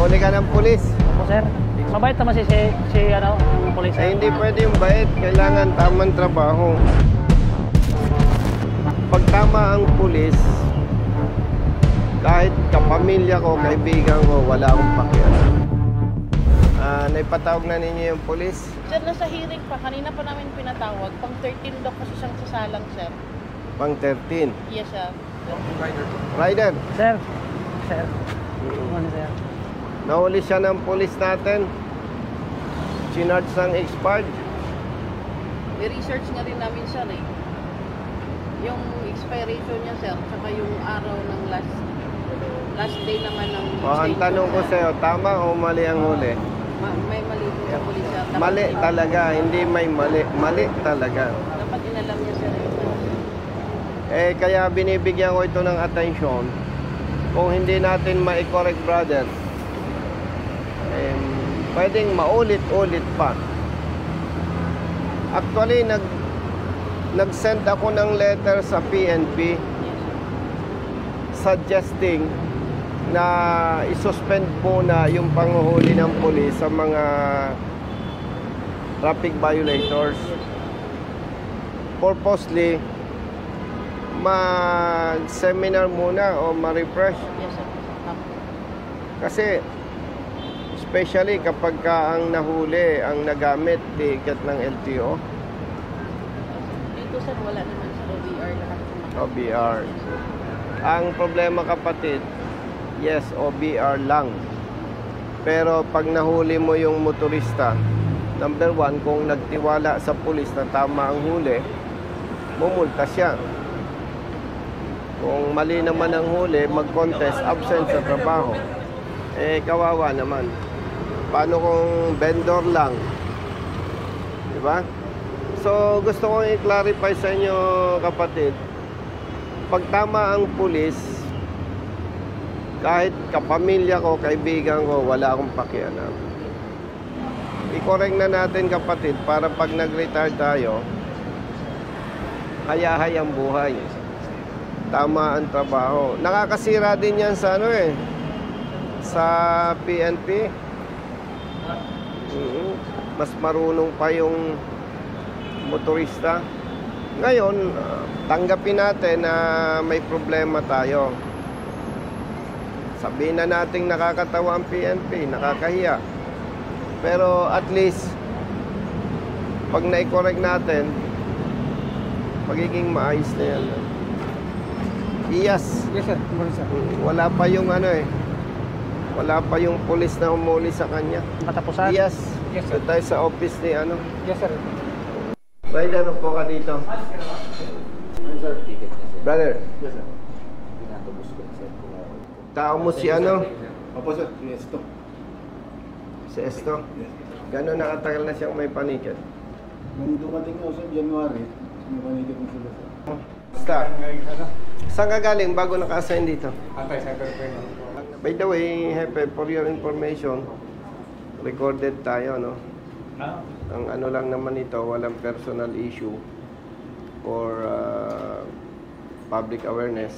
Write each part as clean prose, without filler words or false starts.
Nahuli ka ng pulis. Opo, sir. Mabait naman si ano, yung pulis. Eh, hindi pwede yung bait. Kailangan tamang trabaho. Pag tama ang pulis, kahit kapamilya ko, kaibigan ko, wala akong pakialam. Naipatawag na ninyo yung pulis? Sir, nasa hearing pa. Kanina pa namin pinatawag. Pang 13 daw kasi siyang sasalang, sir. Pang 13. Yes, sir. Rider. Sir. Sir. Ano, sir? Nahuli siya ng pulis natin. Chinarge ng expired. May research nga rin namin, sir, eh. Yung expiration niya, sir, tsaka yung araw ng last day naman ng Ang tanong ko sa'yo, tama o mali ang huli? may mali din sa pulis, sir. Dapat Mali talaga, hindi may mali. Mali talaga. Dapat inalam niya, sir. Eh, kaya binibigyan ko ito ng atensyon. Kung hindi natin ma-correct, brother, pwedeng maulit-ulit pa. Actually, nag-send ako ng letter sa PNP suggesting na isuspend muna yung panghuhuli ng pulis sa mga traffic violators. Purposely, mag-seminar muna o ma-refresh. Yes, sir. Kasi, especially kapag ang nahuli, ang nagamit, ticket ng LTO, Dito, sir, wala naman sa OBR lahat. OBR. Ang problema, kapatid, yes, OBR lang. Pero pag nahuli mo yung motorista, number one, kung nagtiwala sa pulis na tama ang huli, mumulta siya. Kung mali naman ang huli, mag-contest, absent sa trabaho. Eh, kawawa naman. Paano kung vendor lang? Diba? So, gusto kong i-clarify sa inyo, kapatid. Pag tama ang pulis, kahit kapamilya ko, kaibigan ko, wala akong pakialam. I-correct na natin, kapatid, para pag nag-retire tayo, hayahay ang buhay. Tama ang trabaho. Nakakasira din yan sa sa PNP. Mas marunong pa yung motorista. Ngayon, tanggapin natin na may problema tayo. Sabihin na natin nakakatawa ang PNP, nakakahiya. Pero at least, pag na-correct natin, magiging maayos na yan. Yes, Yes, sir. wala pa yung wala pa yung pulis na umuli sa kanya. Katapusan? Yes, Yes, sir. doon tayo sa office ni Yes, sir. Rider, po ka dito. Sir, ticket niya, sir. Brother, Yes, sir. Pinatubos ko na, sir. tao mo si Opo, sir. Yes, to. si Esto. Yes. Gano'n nakatagal na siyang may paniket? Nung dumating ako sa January, may panitig mo sila, sir. Basta, saan ka galing bago naka-assign dito? Antay, sir. By the way, Hepe, for your information, recorded tayo, no? Ang ano lang naman ito, walang personal issue for public awareness.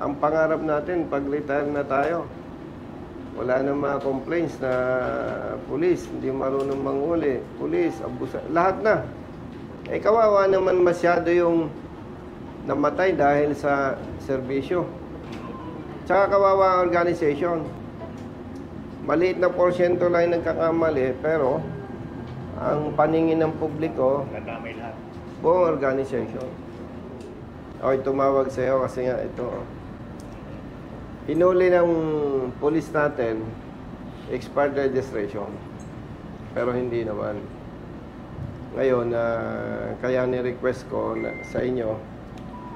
Ang pangarap natin, pag-retire na tayo, wala na mga complaints na pulis, hindi marunong manghuli, pulis, abusa, lahat na. Eh, kawawa naman masyado yung namatay dahil sa serbisyo. Tsaka kawawa ang organization. Maliit na porsyento lang nagkakamali, pero ang paningin ng publiko, buong organization. Okay, tumawag sa'yo kasi nga ito. Hinuli ng police natin, expired registration. Pero hindi naman. Ngayon, kaya ni-request ko sa inyo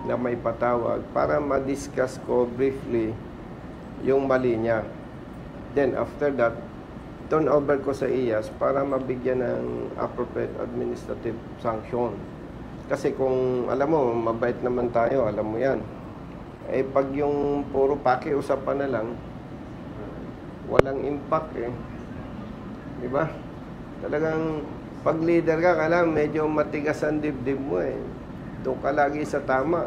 na may patawag para ma-discuss ko briefly yung mali niya. Then after that, turn over ko sa IAS para mabigyan ng appropriate administrative sanction. Kasi kung alam mo, mabait naman tayo, alam mo yan. Eh pag yung puro pakiusapan na lang, walang impact eh. Di ba? Talagang pag leader ka, alam, medyo matigas ang dibdib mo eh. Doon ka lagi sa tama.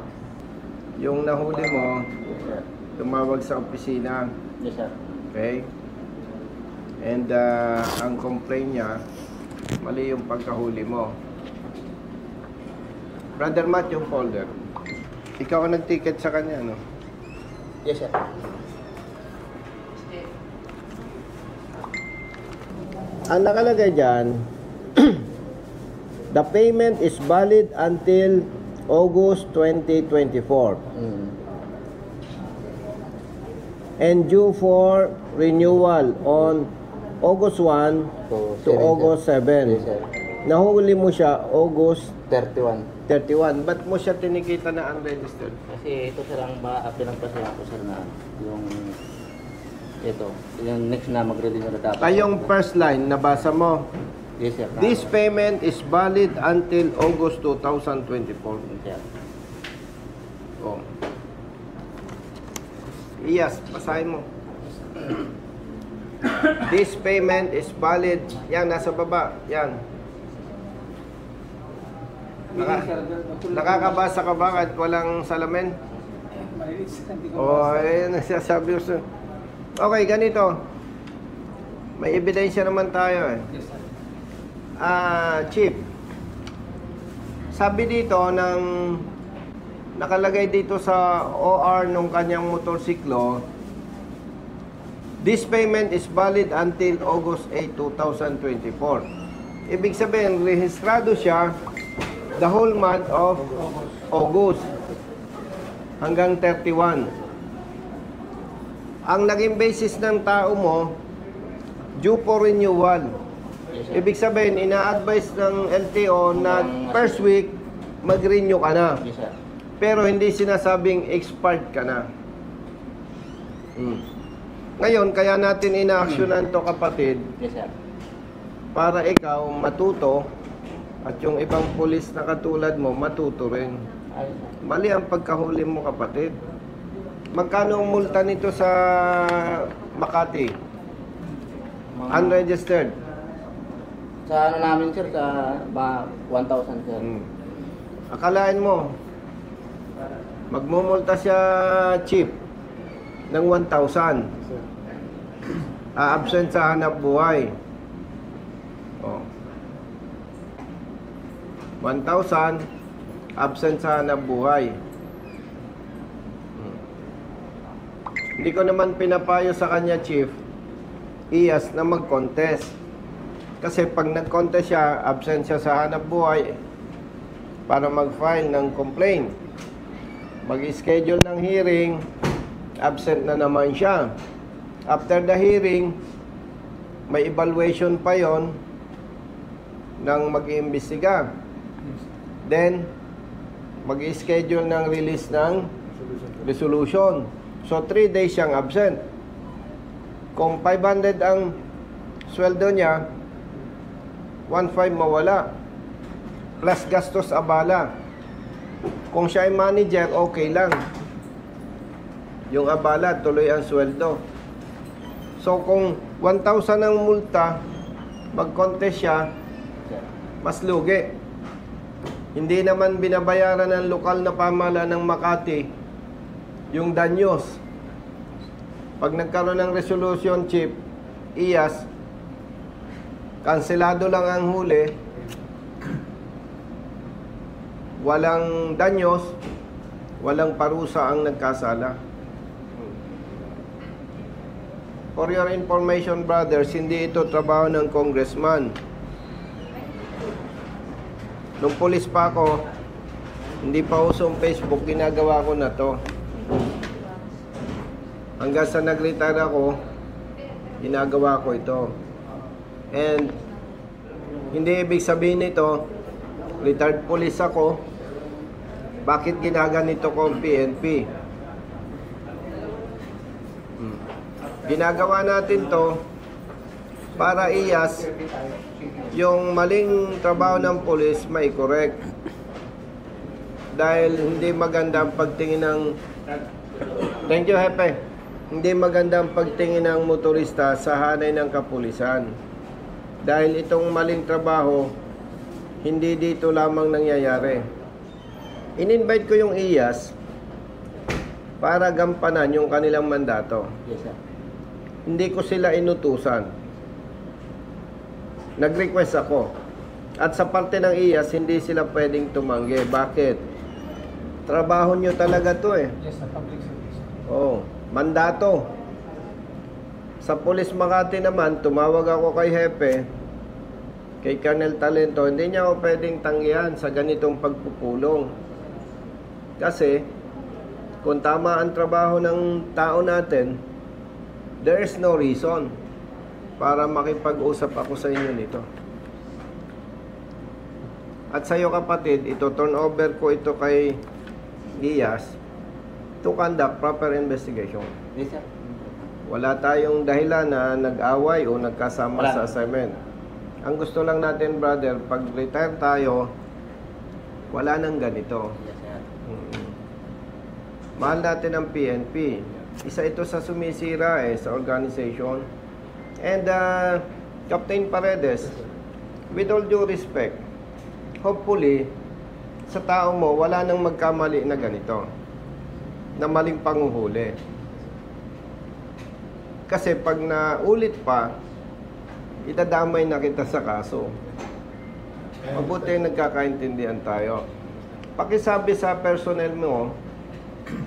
Yung nahuli mo, tumawag sa opisina. Yes, sir. Okay? And ang complaint niya, mali yung pagkahuli mo. Brother Matt, yung folder. Ikaw ang nag-ticket sa kanya, no? Yes, sir. Ang nakalagay dyan, the payment is valid until August 2024 and due for renewal on August 1 to August 7. Yes, sir. Nahuli mo siya August 31. 31. Ba't mo siya tinikita na unregistered? Kasi ito sir ang ma-apply ng pasya ko sir na yung ito, yung next na mag-renew na dapat. Ay, yung first line, nabasa mo. Yes, sir. This payment is valid until August 2024. Yes, sir. Oh. Yes, basahin mo. This payment is valid. Yan, nasa baba. Yan. Nakakabasa ka ba kahit walang salamin? Oh, ayun, nagsasabi ko. Okay, ganito. May ebidensya naman tayo eh. Chief, sabi dito ng nakalagay dito sa OR nung kanyang motorsiklo, this payment is valid until August 8, 2024. Ibig sabihin, rehistrado siya the whole month of August hanggang 31. Ang naging basis ng tao mo, due for renewal. Ibig sabihin, ina-advise ng LTO na first week, mag-renew ka na. Yes, sir. Pero hindi sinasabing expired ka na. Ngayon, kaya natin ina-actionan to kapatid, Yes, sir. para ikaw matuto at yung ibang pulis na katulad mo matuto rin. Ay, Mali ang pagkahuli mo kapatid. Magkano ang multa nito sa Makati? Unregistered. sa ano namin sir, sa 1,000 sir. Akalain mo, magmumulta siya chief ng 1,000. Absent sa hanap buhay. Oh. 1,000 absent sa hanap buhay. Hindi ko naman pinapayo sa kanya, Chief, iyas na mag-contest. Kasi pag nag-contest siya, absent siya sa hanap buhay para mag-file ng complaint. Mag-schedule ng hearing, absent na naman siya. After the hearing, may evaluation pa yon ng mag-iimbestiga. Then, mag-schedule ng release ng resolution. So, 3 days siyang absent. Kung 500 ang sweldo niya, 1,500 mawala. Plus gastos abala. Kung siya ay manager, okay lang. Yung abala, tuloy ang sweldo. So, kung 1,000 ang multa, mag-contest siya, mas lugi. Hindi naman binabayaran ng lokal na pamahalaan ng Makati yung danyos. Pag nagkaroon ng resolution, Chief, iyas, kanselado lang ang huli, walang danyos, walang parusa ang nagkasala. For your information, brothers, hindi ito trabaho ng congressman. Nung pulis pa ako, hindi pa usong Facebook, ginagawa ko na to. Hanggang sa nag-retire ako, ginagawa ko ito. And hindi ibig sabihin nito, retired police ako, bakit ginaganito ko ang PNP? Ginagawa natin to para iyas yung maling trabaho ng pulis may correct. Dahil hindi maganda ang pagtingin ng thank you, Hepe. Hindi maganda ang pagtingin ng motorista sa hanay ng kapulisan. Dahil itong maling trabaho, hindi dito lamang nangyayari. In-invite ko yung IAS para gampanan yung kanilang mandato. Yes, sir. Hindi ko sila inutusan. Nag-request ako. At sa parte ng IAS, hindi sila pwedeng tumanggi. Bakit? Trabaho nyo talaga to eh. Yes, sa public service. Oo, mandato. Sa Pulis Makati naman, tumawag ako kay Hepe, kay Colonel Talento, hindi niya ako pwedeng tanggihan sa ganitong pagpupulong. Kasi, kung tama ang trabaho ng tao natin, there is no reason para makipag-usap ako sa inyo nito. At sa iyo kapatid, ito turn over ko ito kay IAS to conduct proper investigation. Yes, sir. Wala tayong dahilan na nag-away o nagkasama Wala. sa assignment. Ang gusto lang natin, brother, pag retire tayo, wala nang ganito. Yes, sir. Mahal natin ang PNP. Isa ito sa sumisira sa organization. And Captain Paredes, with all due respect, hopefully, sa tao mo, wala nang magkamali na ganito. Na maling panguhuli. Kasi pag naulit pa, itadamay na kita sa kaso. Mabuti nagkakaintindihan tayo. Pakisabi sa personnel mo,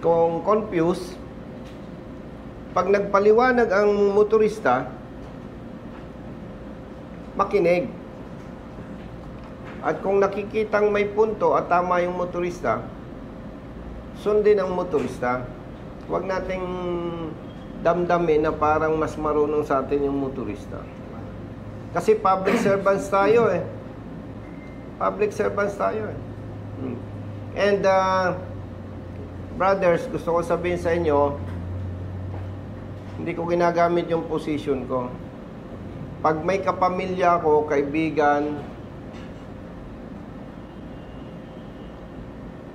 kung confused, pag nagpaliwanag ang motorista, makinig. At kung nakikitang may punto at tama yung motorista, sundin ang motorista. Huwag nating damdamin na parang mas marunong sa atin yung motorista. Kasi public servants tayo eh. Public servants tayo eh. And brothers, gusto ko sabihin sa inyo, hindi ko ginagamit yung position ko. Pag may kapamilya ko, kaibigan,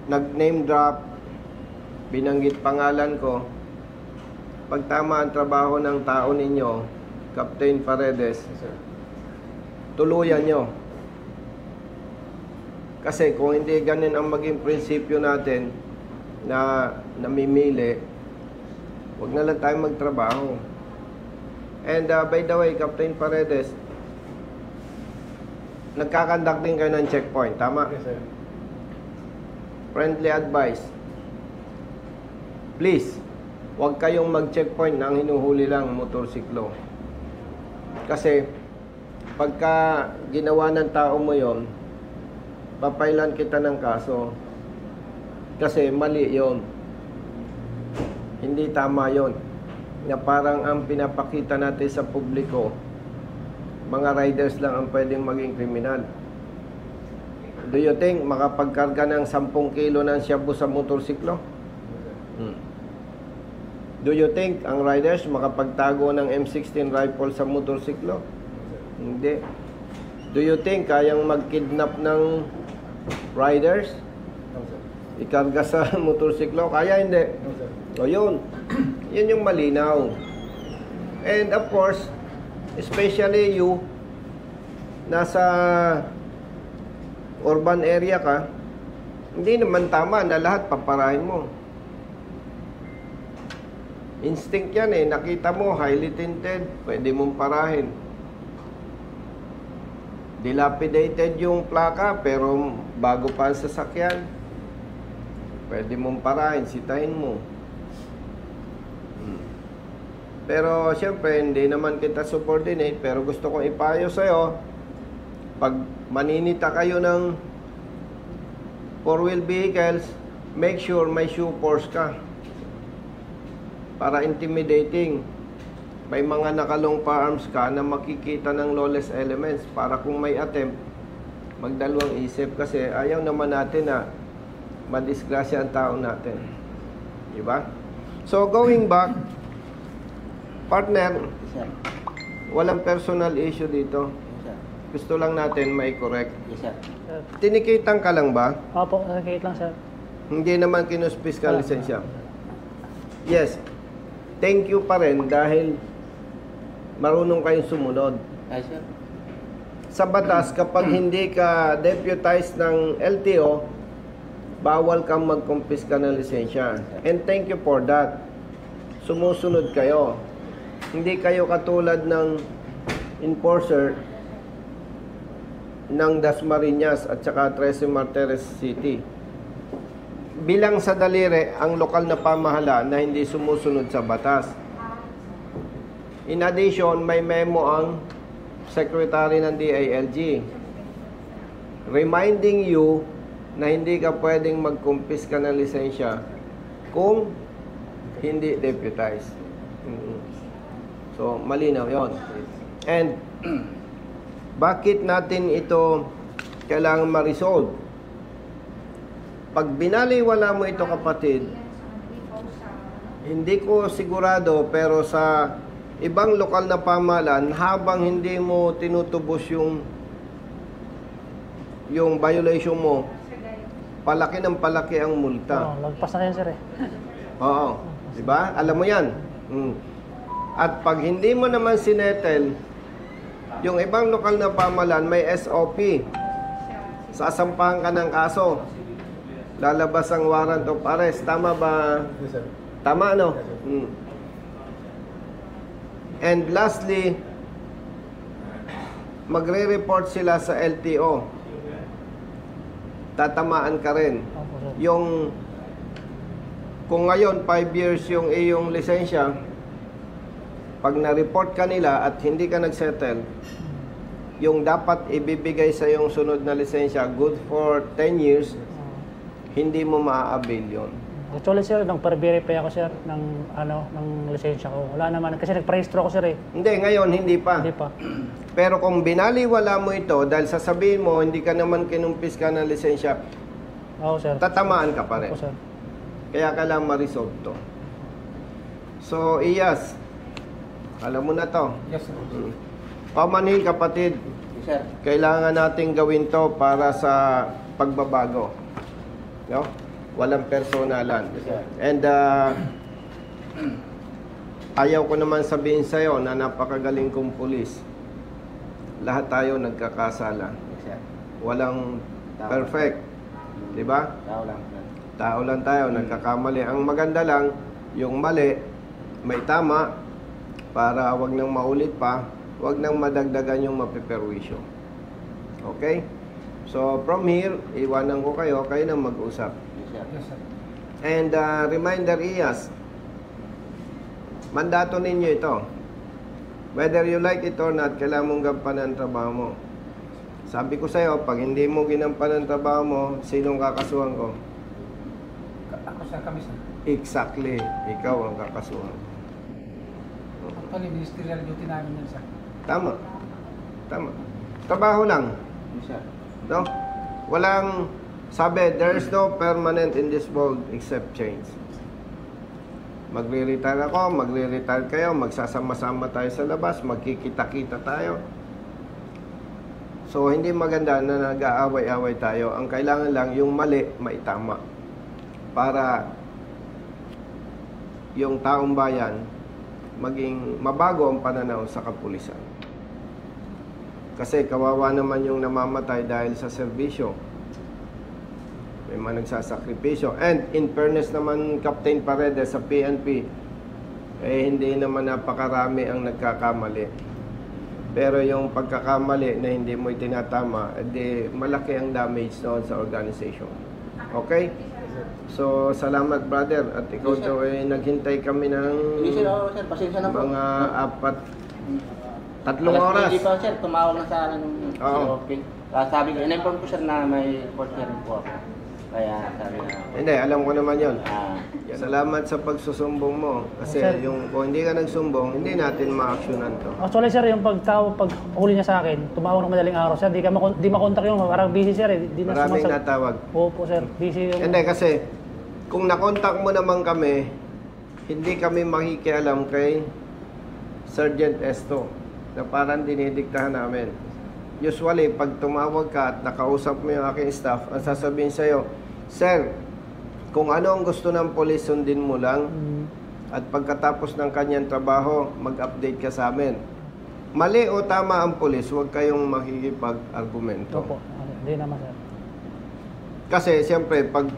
nag-name drop, binanggit pangalan ko, pag tama ang trabaho ng tao ninyo, Captain Paredes, tuluyan nyo. Kasi kung hindi ganun ang maging prinsipyo natin na namimili, huwag na lang tayo magtrabaho. And by the way, Captain Paredes, nagkakandak din kayo ng checkpoint, tama? Yes, sir. Friendly advice. Please, huwag kayong mag-checkpoint na ang hinuhuli lang motorsiklo. Kasi, pagka ginawa ng tao mo yon, papailan kita ng kaso. Kasi mali yon. Hindi tama yon. Na parang ang pinapakita natin sa publiko, mga riders lang ang pwedeng maging kriminal. Do you think makapagkarga ng 10 kilo ng shabu sa motorsiklo? Do you think ang riders makapagtago ng M16 rifle sa motorsiklo? Hindi. Do you think kayang mag-kidnap ng riders? No, sir. Ikarga sa motorsiklo? Kaya hindi. No, sir. O yun. Yun yung malinaw. And of course, especially you, nasa urban area ka, hindi naman tama na lahat paparahin mo. Instinct yan eh. Nakita mo, highly tinted, pwede mong parahin. Dilapidated yung plaka, pero bago pa ang sasakyan, pwede mong parahin, sitahin mo. Pero siyempre, hindi naman kita subordinate, pero gusto kong ipayo sa'yo, pag maninita kayo ng 4-wheel vehicles, make sure may shoe force ka. Para intimidating. May mga nakalong firearms ka na makikita ng lawless elements para kung may attempt, magdalawang isip kasi ayaw naman natin na madisgrasya ang tao natin. Diba? So going back, partner, Yes, sir. walang personal issue dito. Yes, sir. Gusto lang natin mai-correct. Yes, sir. Sir. Tinikitan ka lang ba? Opo, nakikita lang sir. Hindi naman kinuspis ka lisensya. Yes. Thank you pa rin dahil marunong kayong sumunod. Ay, sir. Sa batas, kapag hindi ka deputized ng LTO, bawal kang mag-confisc ka ng lisensya. And thank you for that. Sumusunod kayo. Hindi kayo katulad ng enforcer ng Dasmariñas at saka 13 Martires City. Bilang sa daliri ang lokal na pamahalaan na hindi sumusunod sa batas. In addition, may memo ang Secretary ng DILG reminding you na hindi ka pwedeng magkumpiska ng lisensya kung hindi deputized. So, malinaw yon. And bakit natin ito kailangan ma-resolve? Pag binaliwala mo ito, kapatid, hindi ko sigurado, pero sa ibang lokal na pamahalaan, habang hindi mo tinutubos yung violation mo, palaki ng palaki ang multa. Lagpas na yan, sir, eh. Oo. Diba? Alam mo yan. At pag hindi mo naman sinetel, yung ibang lokal na pamahalaan may SOP. Sasampahan ka ng kaso. Lalabas ang warrant of arrest. Tama ba? Yes, sir. Tama, no? And lastly, magre-report sila sa LTO. Tatamaan ka rin. Opo, sir. Yung kung ngayon 5 years yung iyong lisensya, pag na-report ka nila at hindi ka nagsettle, yung dapat ibibigay sa yung sunod na lisensya good for 10 years, hindi mo maa-avail yun. Actually, sir, nang per-verify ako, sir, ng lisensya ko. Wala naman. Kasi nag-pre-registro ako, sir, eh. Hindi, ngayon hindi pa. Hindi pa. Pero kung binaliwala mo ito dahil sasabihin mo hindi ka naman kinumpis ka ng lisensya, Oo, sir. tatamaan ka pa rin. Opo, sir. Kaya kailangan ma-resolve to. So, Iyas, alam mo na to. Yes, sir. Pamanhin, kapatid, Yes, sir. kailangan nating gawin to para sa pagbabago. No? Walang personalan. And ayaw ko naman sabihin sa'yo na napakagaling kong pulis. Lahat tayo nagkakasala. Yes, sir. Walang perfect. Diba? Tao lang, sir. Tao lang tayo, nagkakamali. Ang maganda lang, yung mali, may tama, para wag nang maulit pa, wag nang madagdagan yung mapiperwisyo. Okay? So, from here, iwanan ko kayo nang mag-usap. Yes, sir. Yes, sir. And reminder, Iyas, mandato ninyo ito. Whether you like it or not, kailangan mong gampanan ang trabaho mo. Sabi ko sa'yo, pag hindi mo ginampanan ang trabaho mo, sinong kakasuhan ko? Ako, sir, kami, sir. Exactly, ikaw ang kakasuhan. Actually, ministerial duty namin yan, sir. Tama. Tama. Trabaho lang. Yes, sir. No? Walang, sabi, there's no permanent in this world except change. Magre-retire ako, magre-retire kayo, magsasama-sama tayo sa labas, magkikita-kita tayo. So, hindi maganda na nag-aaway-away tayo. Ang kailangan lang, yung mali, maitama. Para yung taong bayan, maging mabago ang pananaw sa kapulisan. Kasi kawawa naman yung namamatay dahil sa serbisyo. May mga nagsasakripisyo. And in fairness naman, Captain Paredes sa PNP, hindi naman napakarami ang nagkakamali. Pero yung pagkakamali na hindi mo itinatama, malaki ang damage noon sa organization. Okay? So, salamat, brother. At ikaw Yes, sir. daw naghintay kami ng Hindi, sir. Oo, sir. Pasensya na po. mga 3 Alas oras. Hindi pa, sir. Tumawag na sa akin yung Oo. okay. Sabi ko, in-inform ko, sir, na may report na rin po ako. Kaya sabi na, Hindi, alam ko naman yon. yan. Salamat sa pagsusumbong mo. Kasi Sir. kung hindi ka nagsumbong, hindi natin ma-actionan to. Actually, sir, yung pag huli niya sa akin, tumawag ng madaling araw, sir. Di makontak yung parang busy, sir. Eh. Di na Maraming sumasag- natawag. Opo, sir. Busy yung... Hindi, kasi kung nakontak mo naman kami, hindi kami makikialam kay Sergeant Esto na parang dinidiktahan namin. Usually, pag tumawag ka at nakausap mo yung aking staff, ang sasabihin sa'yo, Sir, kung ano ang gusto ng polis, sundin mo lang. At pagkatapos ng kanyang trabaho, mag-update ka sa amin. Mali o tama ang polis, huwag kayong makikipag-argumento. Opo. Hindi naman, sir. Kasi, siyempre, pag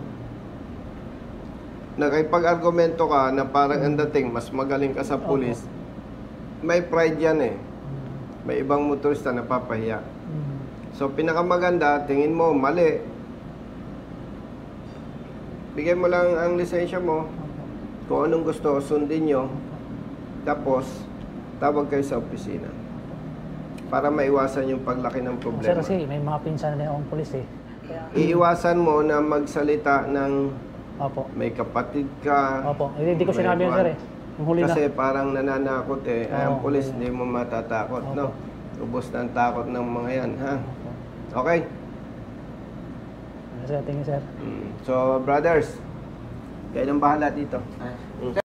nakipag-argumento ka na parang ang dating, mas magaling ka sa polis, may pride yan eh. May ibang motorista na papahiya. So, pinakamaganda, tingin mo, mali. Bigyan mo lang ang lisensya mo. Kung anong gusto, sundin nyo. Tapos, tawag kayo sa opisina. Para maiwasan yung paglaki ng Sir, problema. kasi may mga pinsan na din akong pulis eh. Kaya, Iiwasan mo na magsalita ng opo. may kapatid ka. Opo. Hindi ko may sinabi yun, kuwan. sir eh. Yung huli Kasi na. parang nananakot eh. Ay, ang Oo. pulis, hindi mo matatakot, Opo. no? Ubos ng takot ng mga yan, ha? Opo. Okay? Sir, tingin sir. So, brothers, kayo nang bahala dito. Ah. Mm.